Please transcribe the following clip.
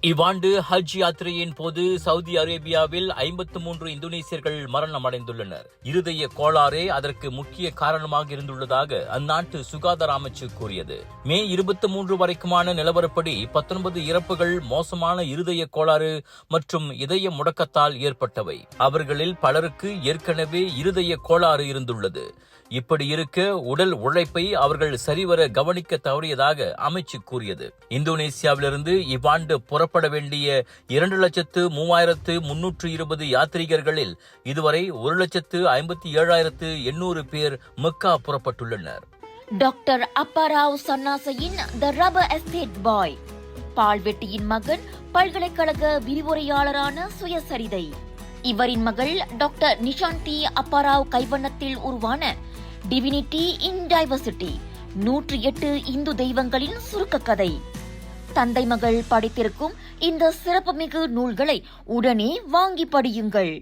இவ்வாண்டு ஹஜ் யாத்திரையின் போது சவுதி அரேபியாவில் 53 இந்தோனேசியர்கள் மரணம் அடைந்துள்ளனர். இருதய கோளாறே அதற்கு முக்கிய காரணமாக இருந்துள்ளதாக அந்நாட்டு சுகாதார அமைச்சு கூறியது. மே 23 வரைக்குமான நிலவரப்படி 19 இறப்புகள் மோசமான இருதய கோளாறு மற்றும் இதய முடக்கத்தால் ஏற்பட்டவை. அவர்களில் பலருக்கு ஏற்கனவே இருதய கோளாறு இருந்துள்ளது. இப்படி இருக்க உடல் உழைப்பை அவர்கள் சரிவர கவனிக்க தவறியதாக அமைச்சு கூறியது. இந்தோனேசியாவிலிருந்து இவ்வாண்டு புறப்பட வேண்டிய 2,03,320 யாத்ரீகர்களில் இதுவரை 1,57,800 பேர் மக்கா புறப்பட்டுள்ளனர். டாக்டர் அப்பாராவ் சன்னாசையின் த ரப்பர் எஸ்டேட் பாய், பால்வெட்டியின் மகன், பல்கலைக்கழக விரிவுரையாளரான சுயசரிதை. இவரின் மகள் டாக்டர் நிஷாந்தி அப்பாராவ் கைவண்ணத்தில் உருவான டிவினிட்டி இன் டைவர்சிட்டி, 108 இந்து தெய்வங்களின் சுருக்க கதை. தந்தை மகள் படைத்திருக்கும் இந்த சிறப்புமிகு நூல்களை உடனே வாங்கி படியுங்கள்.